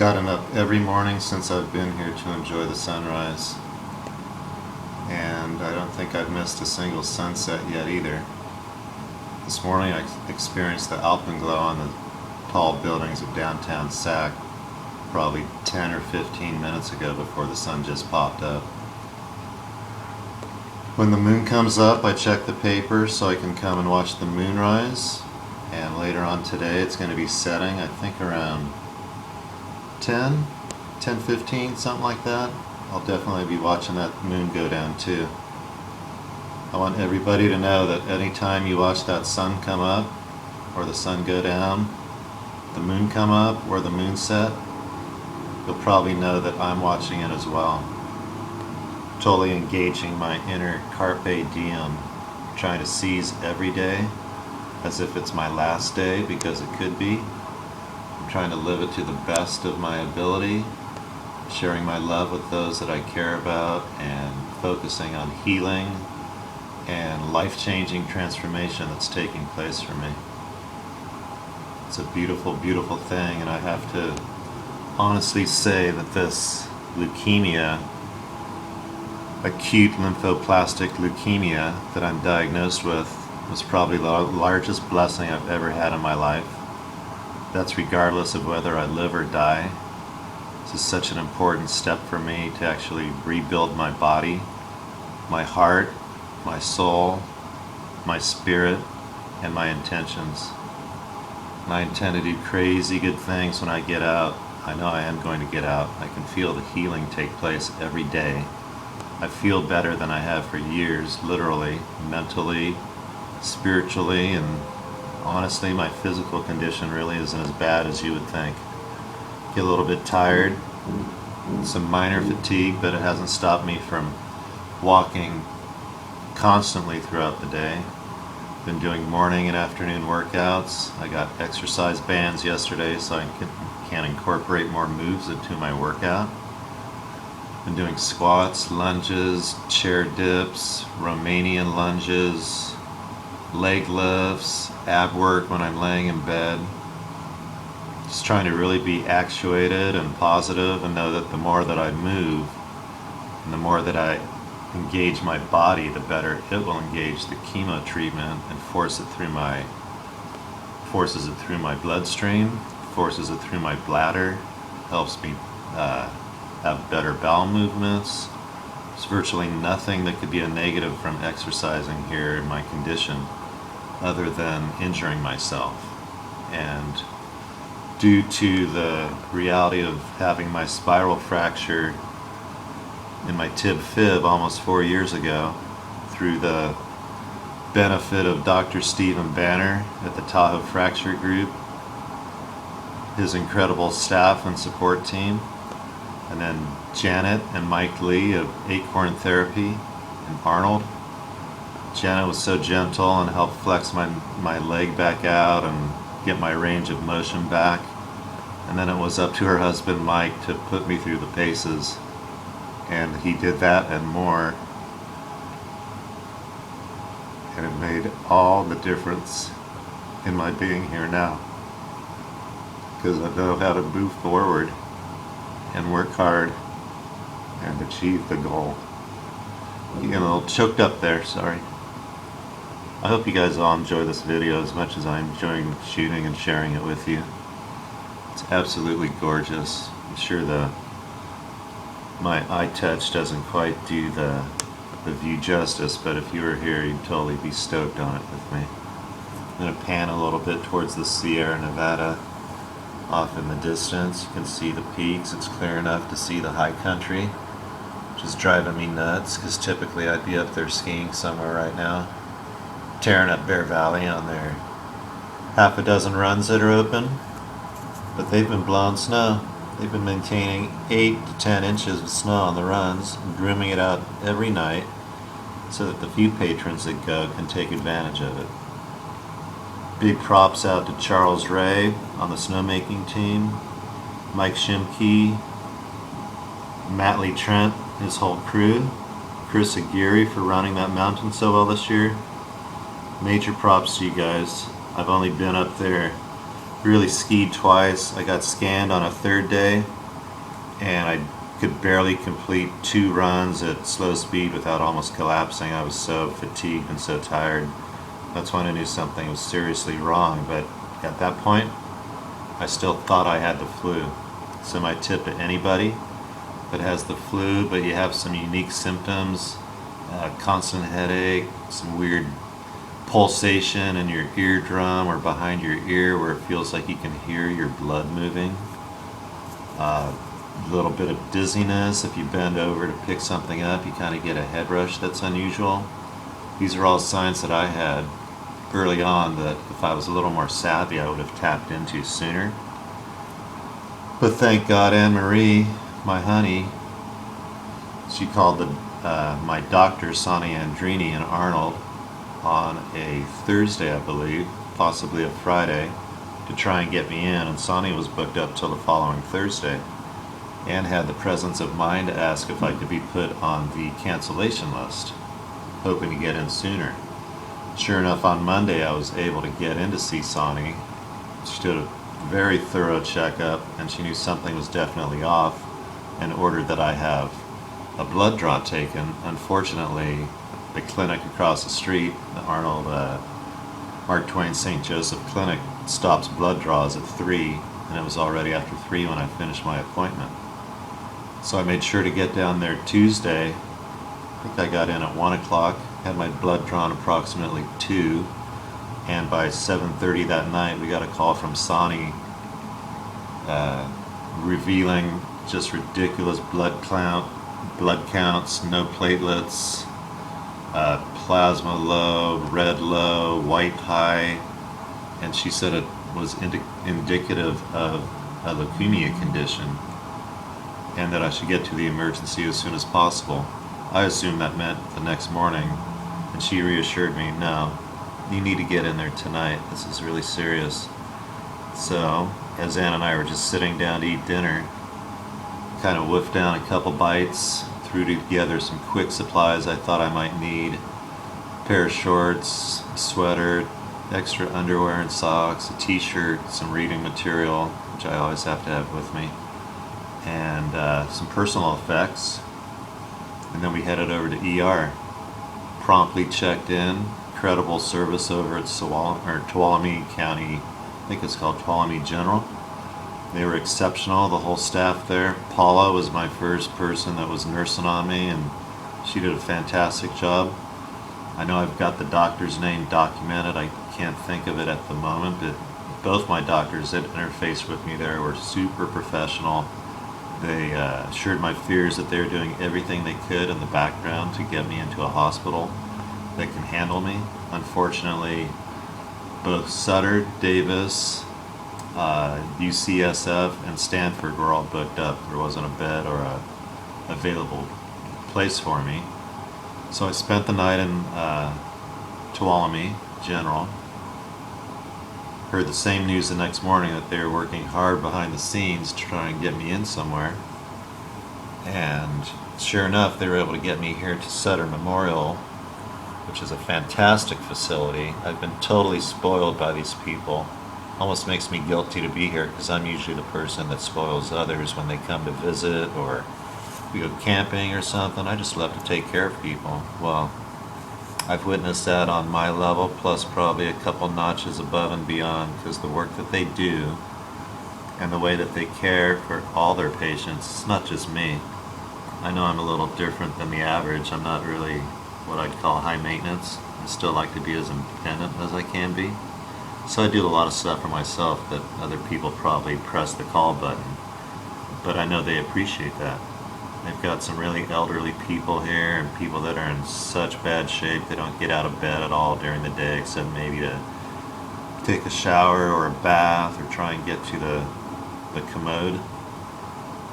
gotten up every morning since I've been here to enjoy the sunrise, and I don't think I've missed a single sunset yet either. This morning I experienced the alpenglow on the tall buildings of downtown Sac probably 10 or 15 minutes ago before the sun just popped up. When the moon comes up, I check the paper so I can come and watch the moonrise, and later on today it's going to be setting, I think around 10:15, something like that. I'll definitely be watching that moon go down too. I want everybody to know that anytime you watch that sun come up or the sun go down, the moon come up or the moon set, you'll probably know that I'm watching it as well. Totally engaging my inner carpe diem, trying to seize every day as if it's my last day, because it could be. I'm trying to live it to the best of my ability, sharing my love with those that I care about, and focusing on healing and life-changing transformation that's taking place for me. It's a beautiful, beautiful thing, and I have to honestly say that this leukemia, acute lymphoblastic leukemia that I'm diagnosed with, was probably the largest blessing I've ever had in my life. That's regardless of whether I live or die. This is such an important step for me to actually rebuild my body, my heart, my soul, my spirit, and my intentions. And I intend to do crazy good things when I get out. I know I am going to get out. I can feel the healing take place every day. I feel better than I have for years, literally, mentally, spiritually, and honestly, my physical condition really isn't as bad as you would think. Get a little bit tired, some minor fatigue, but it hasn't stopped me from walking constantly throughout the day. Been doing morning and afternoon workouts. I got exercise bands yesterday so I can incorporate more moves into my workout. Been doing squats, lunges, chair dips, Romanian lunges, leg lifts, ab work when I'm laying in bed. Just trying to really be actuated and positive, and know that the more that I move and the more that I engage my body, the better it will engage the chemo treatment and forces it through my bloodstream, forces it through my bladder, helps me have better bowel movements. There's virtually nothing that could be a negative from exercising here in my condition other than injuring myself. And due to the reality of having my spiral fracture in my tib fib almost 4 years ago, through the benefit of Dr. Stephen Banner at the Tahoe Fracture Group, his incredible staff and support team, and then Janet and Mike Lee of Acorn Therapy in Arnold. Janet was so gentle and helped flex my leg back out and get my range of motion back. And then it was up to her husband Mike to put me through the paces. And he did that and more. And it made all the difference in my being here now. Because I know how to move forward and work hard and achieve the goal. You get a little choked up there, sorry. I hope you guys all enjoy this video as much as I'm enjoying shooting and sharing it with you. It's absolutely gorgeous. I'm sure my eye touch doesn't quite do the view justice, but if you were here, you'd totally be stoked on it with me. I'm going to pan a little bit towards the Sierra Nevada off in the distance. You can see the peaks. It's clear enough to see the high country, which is driving me nuts, because typically I'd be up there skiing somewhere right now, tearing up Bear Valley on their half a dozen runs that are open, but they've been blowing snow. They've been maintaining 8 to 10 inches of snow on the runs, and grooming it out every night so that the few patrons that go can take advantage of it. Big props out to Charles Ray on the snowmaking team, Mike Shimke, Matt Lee Trent, his whole crew, Chris Aguirre for running that mountain so well this year. Major props to you guys. I've only been up there really skied twice. I got scanned on a third day, and I could barely complete 2 runs at slow speed without almost collapsing. I was so fatigued and so tired. That's when I knew something was seriously wrong, but at that point, I still thought I had the flu. So my tip to anybody that has the flu, but you have some unique symptoms, constant headache, some weird pulsation in your eardrum or behind your ear where it feels like you can hear your blood moving, a little bit of dizziness. If you bend over to pick something up, you kind of get a head rush that's unusual. These are all signs that I had early on that if I was a little more savvy, I would have tapped into sooner. But thank God Anne-Marie, my honey, she called my doctor, Sonny Andrini in Arnold, on a Thursday, I believe, possibly a Friday, to try and get me in, and Sonny was booked up till the following Thursday. Anne had the presence of mind to ask if I could be put on the cancellation list, hoping to get in sooner. Sure enough, on Monday I was able to get in to see Sonny. She did a very thorough checkup, and she knew something was definitely off and ordered that I have a blood draw taken. Unfortunately, the clinic across the street, the Arnold Mark Twain St. Joseph Clinic, stops blood draws at 3, and it was already after 3 when I finished my appointment. So I made sure to get down there Tuesday. I think I got in at 1 o'clock, had my blood drawn approximately 2, and by 7:30 that night we got a call from Sonny revealing just ridiculous blood counts, no platelets, plasma low, red low, white high, and she said it was indicative of a leukemia condition and that I should get to the emergency as soon as possible. I assumed that meant the next morning, and she reassured me, no, you need to get in there tonight. This is really serious. So, as Ann and I were just sitting down to eat dinner, kind of whiffed down a couple bites, threw together some quick supplies I thought I might need. A pair of shorts, a sweater, extra underwear and socks, a t-shirt, some reading material, which I always have to have with me, and some personal effects. And then we headed over to ER. Promptly checked in. Incredible service over at Tuolumne County, I think it's called Tuolumne General. They were exceptional, the whole staff there. Paula was my first person that was nursing on me, and she did a fantastic job. I know I've got the doctor's name documented. I can't think of it at the moment, but both my doctors that interfaced with me there were super professional. They assured my fears that they were doing everything they could in the background to get me into a hospital that can handle me. Unfortunately, both Sutter, Davis, UCSF, and Stanford were all booked up. There wasn't a bed or a available place for me. So I spent the night in Tuolumne General. Heard the same news the next morning that they were working hard behind the scenes to try and get me in somewhere. And sure enough, they were able to get me here to Sutter Memorial, which is a fantastic facility. I've been totally spoiled by these people. Almost makes me guilty to be here because I'm usually the person that spoils others when they come to visit or we go camping or something. I just love to take care of people. Well, I've witnessed that on my level, plus probably a couple notches above and beyond, because the work that they do and the way that they care for all their patients, it's not just me. I know I'm a little different than the average. I'm not really what I'd call high maintenance. I still like to be as independent as I can be. So I do a lot of stuff for myself that other people probably press the call button, but I know they appreciate that. They've got some really elderly people here and people that are in such bad shape they don't get out of bed at all during the day except maybe to take a shower or a bath or try and get to the commode.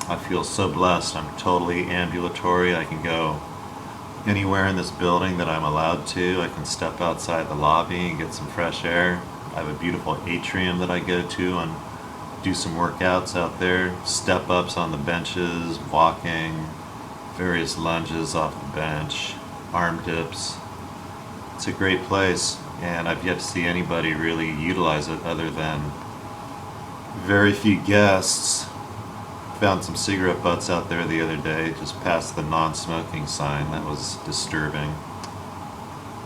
I feel so blessed. I'm totally ambulatory. I can go anywhere in this building that I'm allowed to. I can step outside the lobby and get some fresh air. I have a beautiful atrium that I go to and do some workouts out there, step-ups on the benches, walking, various lunges off the bench, arm dips. It's a great place, and I've yet to see anybody really utilize it other than very few guests. Found some cigarette butts out there the other day, just past the non-smoking sign. That was disturbing.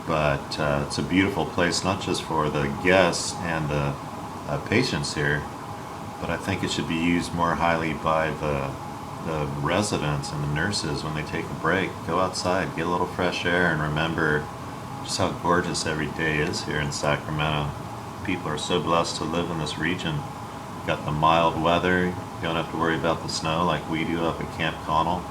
But it's a beautiful place, not just for the guests and the patients here, but I think it should be used more highly by the residents and the nurses when they take a break. Go outside, get a little fresh air, and remember just how gorgeous every day is here in Sacramento. People are so blessed to live in this region. Got the mild weather, you don't have to worry about the snow like we do up at Camp Connell.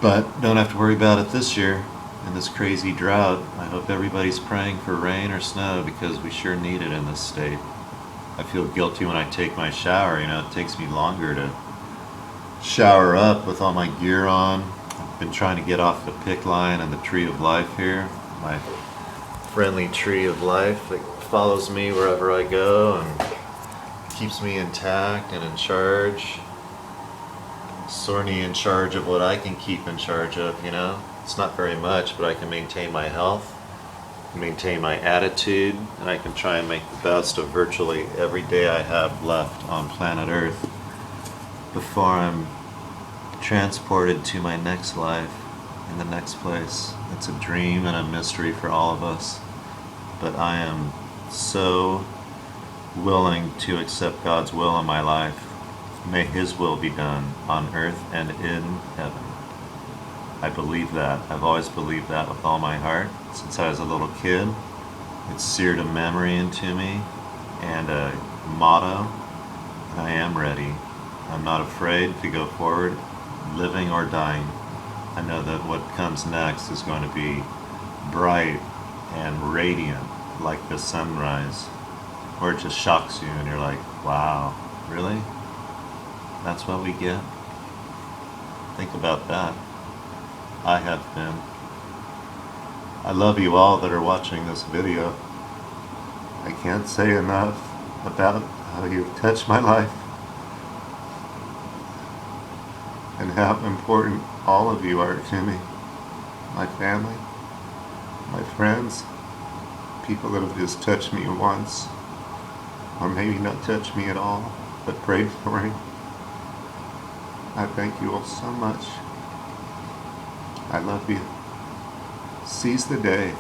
But don't have to worry about it this year in this crazy drought. I hope everybody's praying for rain or snow because we sure need it in this state. I feel guilty when I take my shower. It takes me longer to shower up with all my gear on. I've been trying to get off the PICC line and the Tree of Life here. My friendly Tree of Life that follows me wherever I go and keeps me intact and in charge. Sorely in charge of what I can keep in charge of, It's not very much, but I can maintain my health, maintain my attitude, and I can try and make the best of virtually every day I have left on planet Earth before I'm transported to my next life in the next place. It's a dream and a mystery for all of us, but I am so willing to accept God's will in my life. May His will be done on earth and in heaven. I believe that. I've always believed that with all my heart since I was a little kid. It's seared a memory into me and a motto. I am ready. I'm not afraid to go forward, living or dying. I know that what comes next is going to be bright and radiant like the sunrise, or it just shocks you and you're like, wow, really? That's what we get? Think about that. I have been. I love you all that are watching this video. I can't say enough about how you've touched my life and how important all of you are to me. My family, my friends, people that have just touched me once, or maybe not touched me at all, but prayed for me. I thank you all so much. I love you. Seize the day.